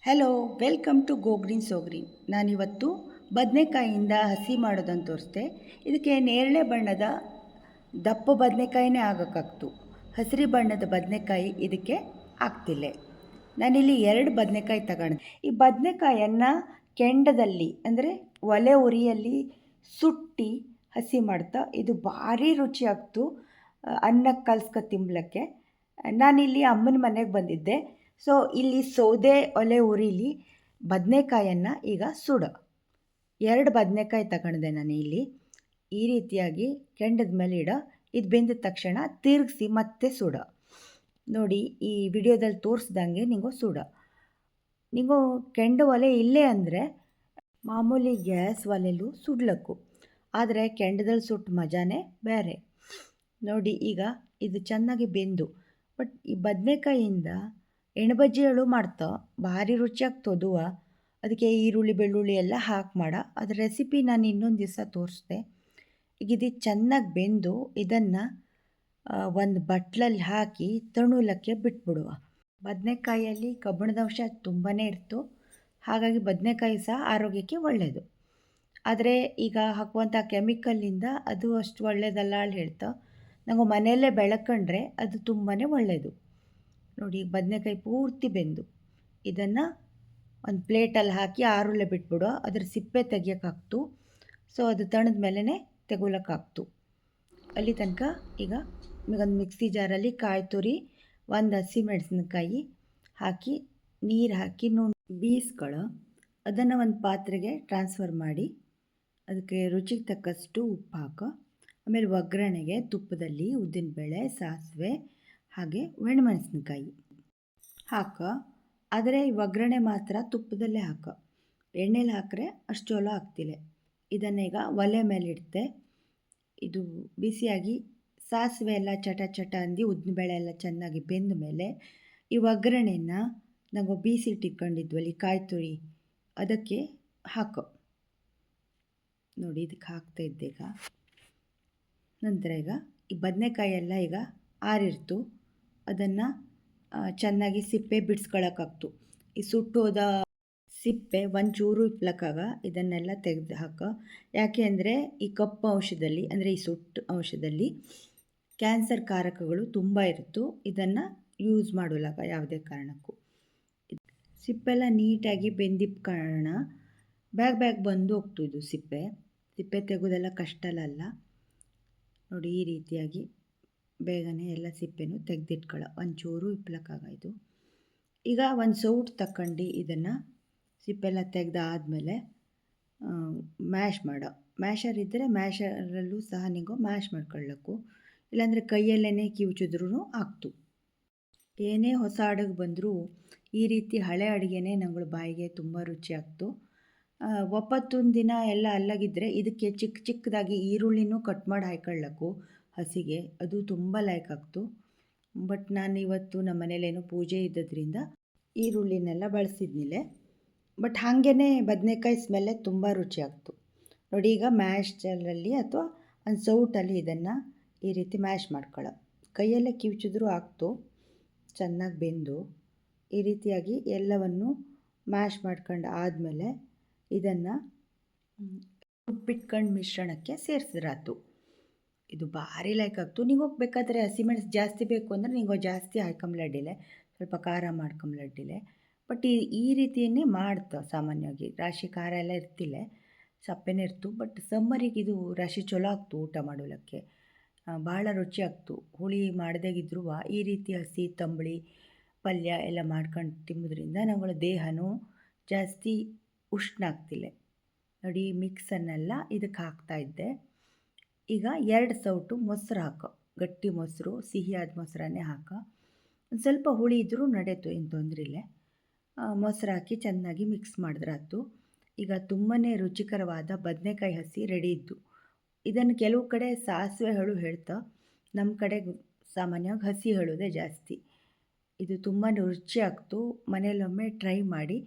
Hello, welcome to go green so green. ನಾನಿವತ್ತು ಬದನೆಕಾಯಿಯಿಂದ ಹಸಿ ಮಾಡೋದನ್ನು ತೋರಿಸ್ದೆ. ಇದಕ್ಕೆ ನೇರಳೆ ಬಣ್ಣದ ದಪ್ಪ ಬದನೆಕಾಯಿನೇ ಆಗೋಕ್ಕಾಗ್ತು. ಹಸಿರು ಬಣ್ಣದ ಬದನೆಕಾಯಿ ಇದಕ್ಕೆ ಆಗ್ತಿಲ್ಲ. ನಾನಿಲ್ಲಿ 2 ಬದನೆಕಾಯಿ ತಗೊಂಡೆ. ಈ ಬದನೆಕಾಯನ್ನು ಕೆಂಡದಲ್ಲಿ ಅಂದರೆ ಒಲೆ ಉರಿಯಲ್ಲಿ ಸುಟ್ಟು ಹಸಿ ಮಾಡ್ತಾ ಇದು ಭಾರಿ ರುಚಿ ಆಗ್ತು ಅನ್ನಕ್ಕೆ ಕಲ್ಸ್ಕೊ ತಿಂಬ್ಲಕ್ಕೆ. ನಾನಿಲ್ಲಿ ಅಮ್ಮನ ಮನೆಗೆ ಬಂದಿದ್ದೆ. ಸೊ ಇಲ್ಲಿ ಸೌದೆ ಒಲೆ ಉರಿಲಿ ಬದನೆಕಾಯನ್ನು ಈಗ ಸುಡ 2 ಬದನೆಕಾಯಿ ತಗೊಂಡೆ ನಾನು ಇಲ್ಲಿ. ಈ ರೀತಿಯಾಗಿ ಕೆಂಡದ ಮೇಲೆ ಇದು ಬೆಂದ ತಕ್ಷಣ ತಿರುಗಿಸಿ ಮತ್ತೆ ಸುಡ. ನೋಡಿ, ಈ ವಿಡಿಯೋದಲ್ಲಿ ತೋರಿಸ್ದಂಗೆ ನೀವು ಸುಡ. ನೀವು ಕೆಂಡ ಒಲೆ ಇಲ್ಲೇ ಅಂದರೆ ಮಾಮೂಲಿ ಗ್ಯಾಸ್ ಒಲೆಯಲ್ಲೂ ಸುಡ್ಲಕ್ಕು, ಆದರೆ ಕೆಂಡದಲ್ಲಿ ಸುಟ್ಟು ಮಜಾನೇ ಬೇರೆ. ನೋಡಿ, ಈಗ ಇದು ಚೆನ್ನಾಗಿ ಬೆಂದು, ಬಟ್ ಈ ಬದನೆಕಾಯಿಯಿಂದ ಎಣ್ಣೆಬಜ್ಜಿಗಳು ಮಾಡ್ತಾ ಭಾರಿ ರುಚಿಯಾಗ್ತದುವ. ಅದಕ್ಕೆ ಈರುಳ್ಳಿ ಬೆಳ್ಳುಳ್ಳಿ ಎಲ್ಲ ಹಾಕಿ ಅದ್ರ ರೆಸಿಪಿ ನಾನು ಇನ್ನೊಂದು ದಿವಸ ತೋರಿಸ್ದೆ. ಈಗ ಇದು ಚೆನ್ನಾಗಿ ಬೆಂದು ಇದನ್ನು ಒಂದು ಬಟ್ಲಲ್ಲಿ ಹಾಕಿ ತಣುಲಕ್ಕೆ ಬಿಟ್ಬಿಡುವ. ಬದನೆಕಾಯಿಯಲ್ಲಿ ಕಬ್ಬಿಣದ ಅಂಶ ತುಂಬಾ ಇರ್ತು, ಹಾಗಾಗಿ ಬದನೆಕಾಯಿ ಸಹ ಆರೋಗ್ಯಕ್ಕೆ ಒಳ್ಳೆಯದು. ಆದರೆ ಈಗ ಹಾಕುವಂಥ ಕೆಮಿಕಲ್ಲಿಂದ ಅದು ಅಷ್ಟು ಒಳ್ಳೆಯದಲ್ಲ ಅಂತ ಹೇಳ್ತಾ ನಾವು ಮನೆಯಲ್ಲೇ ಬೆಳ್ಕೊಂಡ್ರೆ ಅದು ತುಂಬಾ ಒಳ್ಳೆಯದು. ನೋಡಿ, ಬದನೆಕಾಯಿ ಪೂರ್ತಿ ಬೆಂದು ಇದನ್ನು ಒಂದು ಪ್ಲೇಟಲ್ಲಿ ಹಾಕಿ ಆರುಳ್ಳೆ ಬಿಟ್ಬಿಡೋ. ಅದ್ರ ಸಿಪ್ಪೆ ತೆಗಿಯೋಕ್ಕಾಗ್ತು. ಸೊ ಅದು ತಣದ ಮೇಲೇ ತೆಗೋಲಕ್ಕಾಗ್ತು. ಅಲ್ಲಿ ತನಕ ಈಗ ಒಂದು ಮಿಕ್ಸಿ ಜಾರಲ್ಲಿ ಕಾಯಿ ತುರಿ, ಒಂದು ಹಸಿಮೆಣಸಿನಕಾಯಿ ಹಾಕಿ ನೀರು ಹಾಕಿ ಬೀಸ್ಕೊಳ್ಳೋ. ಅದನ್ನು ಒಂದು ಪಾತ್ರೆಗೆ ಟ್ರಾನ್ಸ್ಫರ್ ಮಾಡಿ ಅದಕ್ಕೆ ರುಚಿಗೆ ತಕ್ಕಷ್ಟು ಉಪ್ಪು ಹಾಕೋ. ಆಮೇಲೆ ಒಗ್ಗರಣೆಗೆ ತುಪ್ಪದಲ್ಲಿ ಉದ್ದಿನಬೇಳೆ, ಸಾಸಿವೆ ಹಾಗೆ ಒಣಮೆಣಸಿನಕಾಯಿ ಹಾಕೋ. ಆದರೆ ಈ ಒಗ್ಗರಣೆ ಮಾತ್ರ ತುಪ್ಪದಲ್ಲೇ ಹಾಕೋ, ಎಣ್ಣೆಲಿ ಹಾಕಿದ್ರೆ ಅಷ್ಟು ಚಲೋ ಆಗ್ತಿಲ್ಲ. ಇದನ್ನೀಗ ಒಲೆ ಮೇಲೆ ಇಡ್ತೆ. ಇದು ಬಿಸಿಯಾಗಿ ಸಾಸಿವೆ ಎಲ್ಲ ಚಟ ಚಟ ಅಂದು ಉದ್ದಿನಬೇಳೆ ಎಲ್ಲ ಚೆನ್ನಾಗಿ ಬೆಂದ ಮೇಲೆ ಈ ಒಗ್ಗರಣೆನ ನಾವು ಬೀಸಿಟ್ಟಿಟ್ಕೊಂಡಿದ್ವಲ್ಲಿ ಕಾಯಿ ತುರಿ ಅದಕ್ಕೆ ಹಾಕೋ. ನೋಡಿ, ಇದಕ್ಕೆ ಹಾಕ್ತಾ ಇದ್ದೀಗ. ನಂತರ ಈಗ ಈ ಬದನೆಕಾಯಿ ಎಲ್ಲ ಈಗ ಆರಿರ್ತು, ಅದನ್ನು ಚೆನ್ನಾಗಿ ಸಿಪ್ಪೆ ಬಿಡಿಸ್ಕೊಳ್ಳೋಕ್ಕಾಗ್ತು. ಈ ಸುಟ್ಟೋದ ಸಿಪ್ಪೆ ಒಂಚೂರು ಇಪ್ಲಕ್ಕಾಗ ಇದನ್ನೆಲ್ಲ ತೆಗೆದು ಹಾಕೋ. ಯಾಕೆ ಅಂದರೆ ಈ ಕಪ್ಪು ಅಂಶದಲ್ಲಿ ಅಂದರೆ ಈ ಸುಟ್ಟು ಅಂಶದಲ್ಲಿ ಕ್ಯಾನ್ಸರ್ ಕಾರಕಗಳು ತುಂಬ ಇರುತ್ತು. ಇದನ್ನು ಯೂಸ್ ಮಾಡೋಲಾಗ ಯಾವುದೇ ಕಾರಣಕ್ಕೂ. ಸಿಪ್ಪೆಲ್ಲ ನೀಟಾಗಿ ಬೆಂದಿದ್ದ ಕಾರಣ ಬ್ಯಾಗ್ ಬಂದು ಹೋಗ್ತು. ಇದು ಸಿಪ್ಪೆ ತೆಗೋದೆಲ್ಲ ಕಷ್ಟ ಅಲ್ಲ. ನೋಡಿ, ಈ ರೀತಿಯಾಗಿ ಬೇಗನೆ ಎಲ್ಲ ಸಿಪ್ಪೆನೂ ತೆಗೆದಿಟ್ಕೊಳ್ಳೋ. ಒಂಚೂರು ಇಪ್ಲಕ್ಕಾಗಾಯಿತು. ಈಗ ಒಂದು ಸೌಟ್ ತಗೊಂಡು ಇದನ್ನು ಸಿಪ್ಪೆಲ್ಲ ತೆಗೆದಾದ್ಮೇಲೆ ಮ್ಯಾಶ್ ಮಾಡೋ. ಮ್ಯಾಶರ್ ಇದ್ದರೆ ಮ್ಯಾಶರಲ್ಲೂ ಸಹ ನೀವು ಮ್ಯಾಶ್ ಮಾಡ್ಕೊಳ್ಳಕ್ಕು, ಇಲ್ಲಾಂದರೆ ಕೈಯಲ್ಲೇ ಕಿವುಚಿದ್ರೂ ಆಗ್ತು. ಏನೇ ಹೊಸ ಅಡುಗೆ ಬಂದರೂ ಈ ರೀತಿ ಹಳೆ ಅಡುಗೆನೇ ನಗಳ ಬಾಯಿಗೆ ತುಂಬ ರುಚಿ ಆಗ್ತು. ಒಪ್ಪತ್ತೊಂದು ದಿನ ಎಲ್ಲ ಅಲ್ಲಾಗಿದ್ದರೆ ಇದಕ್ಕೆ ಚಿಕ್ಕ ಚಿಕ್ಕದಾಗಿ ಈರುಳ್ಳಿನೂ ಕಟ್ ಮಾಡಿ ಹಾಕೊಳ್ಳಕ್ಕು ಹಸಿಗೆ, ಅದು ತುಂಬ ಲೈಕ್ ಆಗ್ತು. ಬಟ್ ನಾನು ಇವತ್ತು ನಮ್ಮ ಮನೇಲೇನೋ ಪೂಜೆ ಇದ್ದದ್ರಿಂದ ಈರುಳ್ಳಿನೆಲ್ಲ ಬಳಸಿದ್ನಿಲ್ಲ. ಬಟ್ ಹಾಗೇ ಬದನೆಕಾಯಿ ಸ್ಮೆಲ್ಲೇ ತುಂಬ ರುಚಿ ಆಗ್ತು. ನೋಡಿ, ಈಗ ಮ್ಯಾಶಲ್ಲಿ ಅಥವಾ ಒಂದು ಸೌಟಲ್ಲಿ ಇದನ್ನು ಈ ರೀತಿ ಮ್ಯಾಶ್ ಮಾಡ್ಕೊಳ್ಳೋ. ಕೈಯಲ್ಲೇ ಕಿವುಚಿದ್ರೂ ಆಗ್ತು. ಚೆನ್ನಾಗಿ ಬೆಂದು ಈ ರೀತಿಯಾಗಿ ಎಲ್ಲವನ್ನು ಮ್ಯಾಶ್ ಮಾಡ್ಕೊಂಡು ಆದಮೇಲೆ ಇದನ್ನು ಉಪ್ಪಿಟ್ಕೊಂಡು ಮಿಶ್ರಣಕ್ಕೆ ಸೇರಿಸಿದ್ರಾತು. ಇದು ಭಾರಿ ಲೈಕ್ ಆಗ್ತು. ನೀವು ಬೇಕಾದರೆ ಹಸಿಮೆಣಸು ಜಾಸ್ತಿ ಬೇಕು ಅಂದರೆ ನೀವು ಜಾಸ್ತಿ ಹಾಕೊಂಬ್ಲಡ್ಡಿಲೆ, ಸ್ವಲ್ಪ ಖಾರ ಮಾಡ್ಕೊಂಬ್ಲಡ್ಡಿಲೆ. ಬಟ್ ಈ ರೀತಿಯೇ ಮಾಡ್ತಾ ಸಾಮಾನ್ಯವಾಗಿ ರಾಶಿ ಖಾರ ಎಲ್ಲ ಇರ್ತಿಲ್ಲ, ಸಪ್ಪೆನೇ ಇರ್ತು. ಬಟ್ ಸಮ್ಮರಿಗೆ ಇದು ರಾಶಿ ಚಲೋ ಆಗ್ತು ಊಟ ಮಾಡೋಲಕ್ಕೆ, ಭಾಳ ರುಚಿ ಆಗ್ತು. ಹುಳಿ ಮಾಡದಾಗಿದ್ರೂ ಈ ರೀತಿ ಹಸಿ ತಂಬಳಿ ಪಲ್ಯ ಎಲ್ಲ ಮಾಡ್ಕೊಂಡು ತಿನ್ನೋದ್ರಿಂದ ನಗಳ ದೇಹನೂ ಜಾಸ್ತಿ ಉಷ್ಣ ಆಗ್ತಿಲ್ಲ. ನೋಡಿ, ಮಿಕ್ಸನ್ನೆಲ್ಲ ಇದಕ್ಕೆ ಹಾಕ್ತಾಯಿದ್ದೆ. ಈಗ 2 ಸೌಟು ಮೊಸರು ಹಾಕೋ. ಗಟ್ಟಿ ಮೊಸರು, ಸಿಹಿಯಾದ ಮೊಸರನ್ನೇ ಹಾಕೋ. ಒಂದು ಸ್ವಲ್ಪ ಹುಳಿ ಇದ್ದರೂ ನಡೆಯಿತು, ಏನು ತೊಂದರೆ ಇಲ್ಲ. ಮೊಸರು ಹಾಕಿ ಚೆನ್ನಾಗಿ ಮಿಕ್ಸ್ ಮಾಡಿದ್ರಾತು. ಈಗ ತುಂಬಾ ರುಚಿಕರವಾದ ಬದನೆಕಾಯಿ ಹಸಿ ರೆಡಿ ಇದ್ದು. ಇದನ್ನು ಕೆಲವು ಕಡೆ ಸಾಸಿವೆ ಹೇಳು ಹೇಳ್ತಾ, ನಮ್ಮ ಕಡೆ ಸಾಮಾನ್ಯವಾಗಿ ಹಸಿ ಹೇಳೋದೇ ಜಾಸ್ತಿ. ಇದು ತುಂಬ ರುಚಿ ಆಗ್ತು. ಮನೇಲೊಮ್ಮೆ ಟ್ರೈ ಮಾಡಿ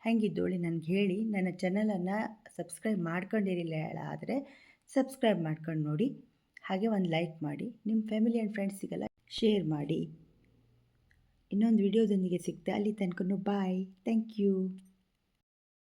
ಹೆಂಗಿದ್ದೋಳಿ ನನಗೆ ಹೇಳಿ. ನನ್ನ ಚಾನಲನ್ನು ಸಬ್ಸ್ಕ್ರೈಬ್ ಮಾಡ್ಕೊಂಡಿರಲಿಲ್ಲ ಆದರೆ ಸಬ್ಸ್ಕ್ರೈಬ್ ಮಾಡ್ಕೊಂಡು ನೋಡಿ. ಹಾಗೆ ಒಂದು ಲೈಕ್ ಮಾಡಿ, ನಿಮ್ಮ ಫ್ಯಾಮಿಲಿ ಆ್ಯಂಡ್ ಫ್ರೆಂಡ್ಸಿಗೆಲ್ಲ ಶೇರ್ ಮಾಡಿ. ಇನ್ನೊಂದು ವಿಡಿಯೋದೊಂದಿಗೆ ಸಿಗ್ತೆ. ಅಲ್ಲಿ ತನಕ ಬಾಯ್. Thank you.